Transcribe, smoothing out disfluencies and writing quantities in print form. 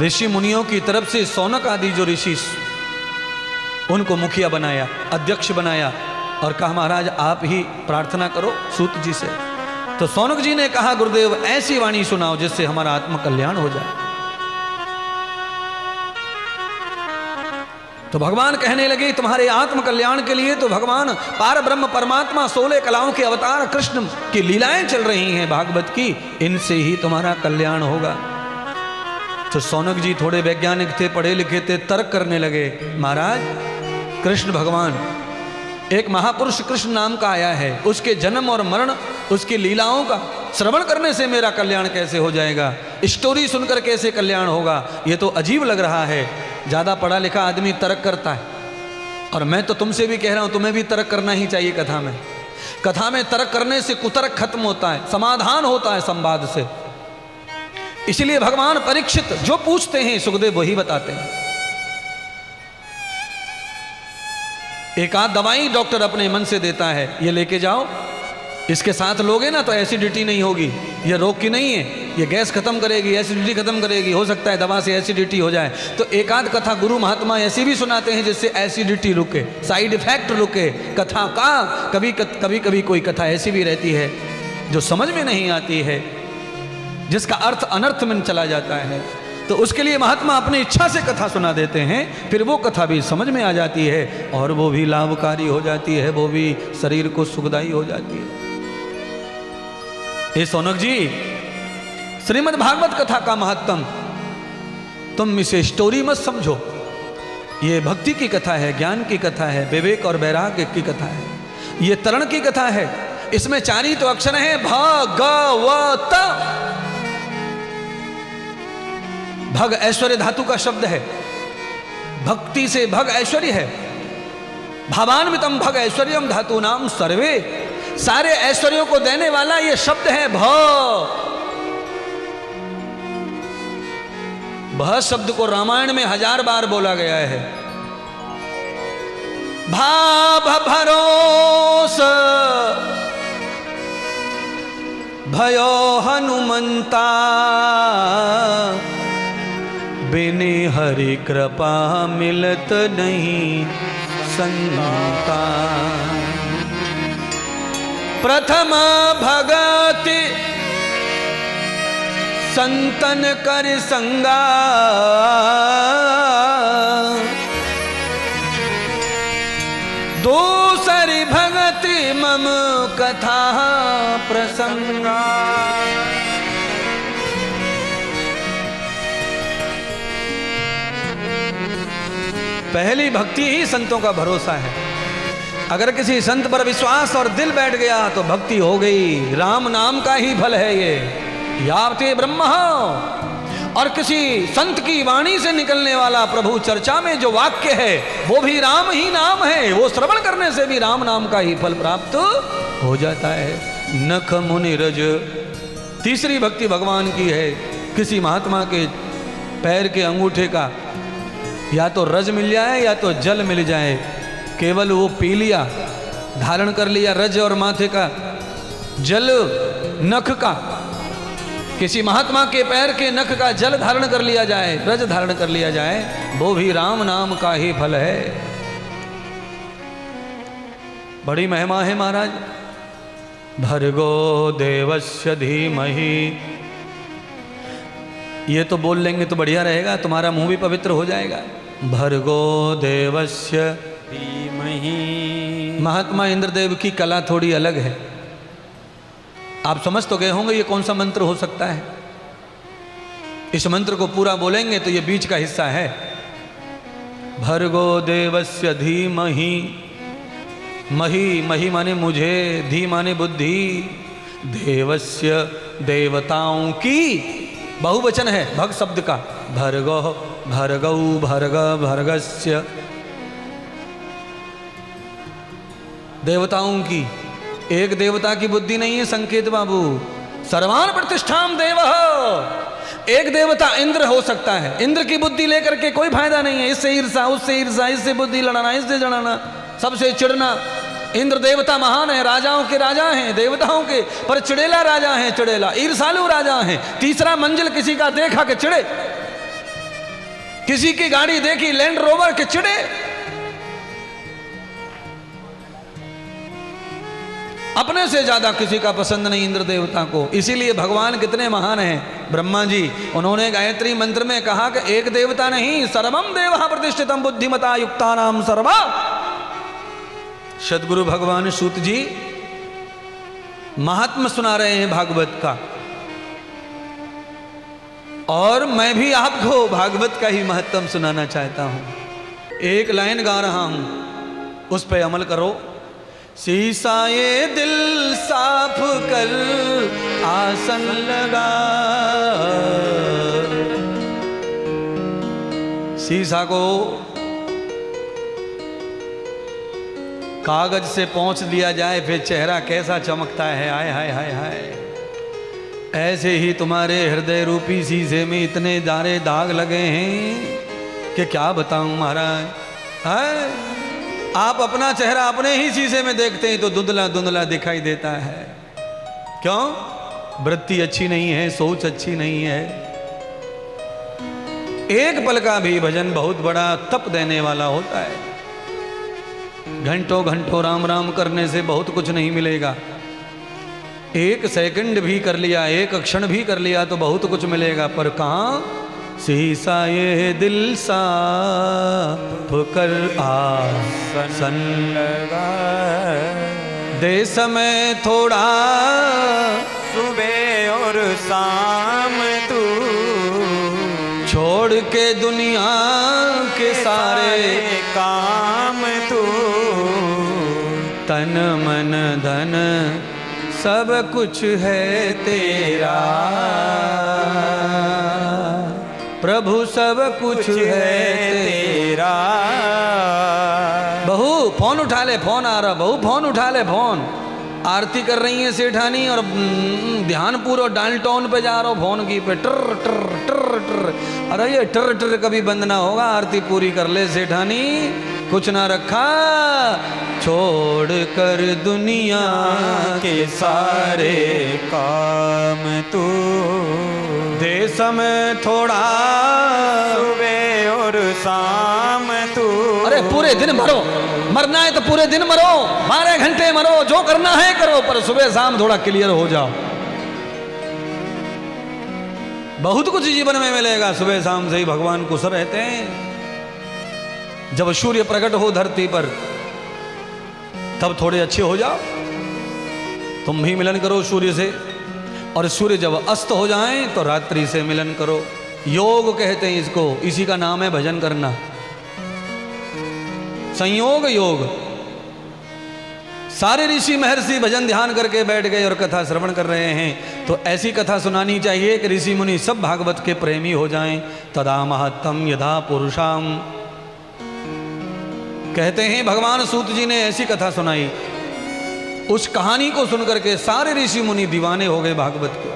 ऋषि मुनियों की तरफ से सौनक आदि जो ऋषि, उनको मुखिया बनाया, अध्यक्ष बनाया और कहा महाराज आप ही प्रार्थना करो सूत जी से। तो सौनक जी ने कहा गुरुदेव ऐसी वाणी सुनाओ जिससे हमारा आत्म कल्याण हो जाए। तो भगवान कहने लगे तुम्हारे आत्म कल्याण के लिए तो भगवान पार ब्रह्म परमात्मा 16 कलाओं के अवतार कृष्ण की लीलाएं चल रही हैं भागवत की, इनसे ही तुम्हारा कल्याण होगा। तो सौनक जी थोड़े वैज्ञानिक थे, पढ़े लिखे थे, तर्क करने लगे महाराज कृष्ण भगवान एक महापुरुष कृष्ण नाम का आया है, उसके जन्म और मरण, उसकी लीलाओं का श्रवण करने से मेरा कल्याण कैसे हो जाएगा, स्टोरी सुनकर कैसे कल्याण होगा, ये तो अजीब लग रहा है। ज़्यादा पढ़ा लिखा आदमी तर्क करता है, और मैं तो तुमसे भी कह रहा हूं तुम्हें भी तर्क करना ही चाहिए। कथा में तर्क करने से कुतर्क खत्म होता है, समाधान होता है संवाद से। इसलिए भगवान परीक्षित जो पूछते हैं सुखदेव वही बताते हैं। एक आध दवाई डॉक्टर अपने मन से देता है, ये लेके जाओ, इसके साथ लोगे ना तो एसिडिटी नहीं होगी, ये रोग की नहीं है, ये गैस खत्म करेगी, एसिडिटी खत्म करेगी, हो सकता है दवा से एसिडिटी हो जाए। तो एक आध कथा गुरु महात्मा ऐसी भी सुनाते हैं जिससे एसिडिटी रुके, साइड इफेक्ट रुके कथा का। कभी कोई कथा ऐसी भी रहती है जो समझ में नहीं आती है, जिसका अर्थ अनर्थ में चला जाता है, तो उसके लिए महात्मा अपनी इच्छा से कथा सुना देते हैं, फिर वो कथा भी समझ में आ जाती है और वो भी लाभकारी हो जाती है, वो भी शरीर को सुखदायी हो जाती है। ये सौनक जी श्रीमद् भागवत कथा का महत्तम तुम इसे स्टोरी मत समझो, ये भक्ति की कथा है, ज्ञान की कथा है, विवेक और वैराग्य की कथा है, ये तरण की कथा है। इसमें 4 ही तो अक्षर हैं, भगवत। भग ऐश्वर्य धातु का शब्द है, भक्ति से भग ऐश्वर्य है। भावान्वितम भग ऐश्वर्यम धातु नाम सर्वे, सारे ऐश्वर्यों को देने वाला ये शब्द है भव शब्द को रामायण में 1000 बार बोला गया है। भाव भरोस भयो हनुमंता, बिने हरि कृपा मिलत नहीं संता। प्रथम भगति संतन कर संगा, दूसरी भगति मम कथा प्रसंगा। पहली भक्ति ही संतों का भरोसा है। अगर किसी संत पर विश्वास और दिल बैठ गया तो भक्ति हो गई। राम नाम का ही फल है ये, यावते ब्रह्म। और किसी संत की वाणी से निकलने वाला प्रभु चर्चा में जो वाक्य है वो भी राम ही नाम है, वो श्रवण करने से भी राम नाम का ही फल प्राप्त हो जाता है। नख मुनि रज, तीसरी भक्ति भगवान की है। किसी महात्मा के पैर के अंगूठे का या तो रज मिल जाए या तो जल मिल जाए, केवल वो पी लिया, धारण कर लिया रज और माथे का जल, नख का, किसी महात्मा के पैर के नख का जल धारण कर लिया जाए, रज धारण कर लिया जाए, वो भी राम नाम का ही फल है। बड़ी महिमा है महाराज। भर्गो देवस्य धीमहि, ये तो बोल लेंगे तो बढ़िया रहेगा, तुम्हारा मुंह भी पवित्र हो जाएगा। भर्गो देवस्य धीमहि। महात्मा इंद्रदेव की कला थोड़ी अलग है, आप समझ तो गए होंगे ये कौन सा मंत्र हो सकता है। इस मंत्र को पूरा बोलेंगे तो ये बीच का हिस्सा है। भर्गो देवस्य धीमहि, मही, मही माने मुझे, धी माने बुद्धि, देवस्य देवताओं की, बहुवचन है भग शब्द का। भर्गो, भर्गौ, भर्ग, भर्गस्य, देवताओं की। एक देवता की बुद्धि नहीं है संकेत बाबू, सर्वान प्रतिष्ठाम देव। एक देवता इंद्र हो सकता है, इंद्र की बुद्धि लेकर के कोई फायदा नहीं है। इससे ईर्षा, उससे ईर्षा, इससे बुद्धि लड़ाना, इससे जड़ाना, सबसे चिढ़ना। इंद्र देवता महान है, राजाओं के राजा हैं, देवताओं के, पर चिड़ेला राजा हैं, चिड़ेला ईर्षालु राजा हैं। तीसरा मंजिल किसी का देखा कि चिड़े, किसी की गाड़ी देखी लैंड रोवर के चिड़े, अपने से ज्यादा किसी का पसंद नहीं इंद्र देवता को। इसीलिए भगवान कितने महान हैं। ब्रह्मा जी उन्होंने गायत्री मंत्र में कहा कि एक देवता नहीं, सर्वम देवः प्रतिष्ठितम बुद्धिमता युक्तानाम सर्वा। सद्गुरु भगवान सूत जी महात्मा सुना रहे हैं भागवत का, और मैं भी आपको भागवत का ही महत्व सुनाना चाहता हूं। एक लाइन गा रहा हूं, उस पर अमल करो। शीशा ये दिल साफ कर आसन लगा, शीशा को कागज से पोंछ लिया जाए, फिर चेहरा कैसा चमकता है। हाय हाय हाय हाय। ऐसे ही तुम्हारे हृदय रूपी शीशे में इतने दारे दाग लगे हैं कि क्या बताऊं महाराज। हाय, आप अपना चेहरा अपने ही शीशे में देखते हैं तो धुंधला धुंधला दिखाई देता है। क्यों? वृत्ति अच्छी नहीं है, सोच अच्छी नहीं है। एक पल का भी भजन बहुत बड़ा तप देने वाला होता है। घंटों घंटों राम राम करने से बहुत कुछ नहीं मिलेगा। एक सेकंड भी कर लिया, एक क्षण भी कर लिया तो बहुत कुछ मिलेगा। पर कहाँ? शीशा ये दिल साफ कर आसन लगा, दे समय थोड़ा सुबह और शाम तू, छोड़ के दुनिया के सारे काम तू, तन मन धन सब कुछ है तेरा, प्रभु सब कुछ है तेरा। बहू फोन उठा ले, फोन आ रहा। बहू फोन उठा ले, फोन। आरती कर रही है सेठानी और ध्यान पूरा डायल टोन पे जा रहा हो फोन की पे, टर टर टर टर। अरे ये टर टर कभी बंद ना होगा, आरती पूरी कर ले सेठानी, कुछ ना रखा। छोड़ कर दुनिया के सारे काम तू, दे समय थोड़ा सुबह और शाम तू। अरे पूरे दिन मरो, मरना है तो पूरे दिन मरो, 12 घंटे मरो, जो करना है करो, पर सुबह शाम थोड़ा क्लियर हो जाओ। बहुत कुछ जीवन में मिलेगा। सुबह शाम से ही भगवान खुश रहते हैं। जब सूर्य प्रकट हो धरती पर तब थोड़े अच्छे हो जाओ। तुम भी मिलन करो सूर्य से, और सूर्य जब अस्त हो जाए तो रात्रि से मिलन करो। योग कहते हैं इसको, इसी का नाम है भजन करना, संयोग योग। सारे ऋषि महर्षि भजन ध्यान करके बैठ गए और कथा श्रवण कर रहे हैं, तो ऐसी कथा सुनानी चाहिए कि ऋषि मुनि सब भागवत के प्रेमी हो जाएं। तदा महत्तम यदा पुरुषाम, कहते हैं भगवान सूत जी ने ऐसी कथा सुनाई। उस कहानी को सुनकर के सारे ऋषि मुनि दीवाने हो गए भागवत के।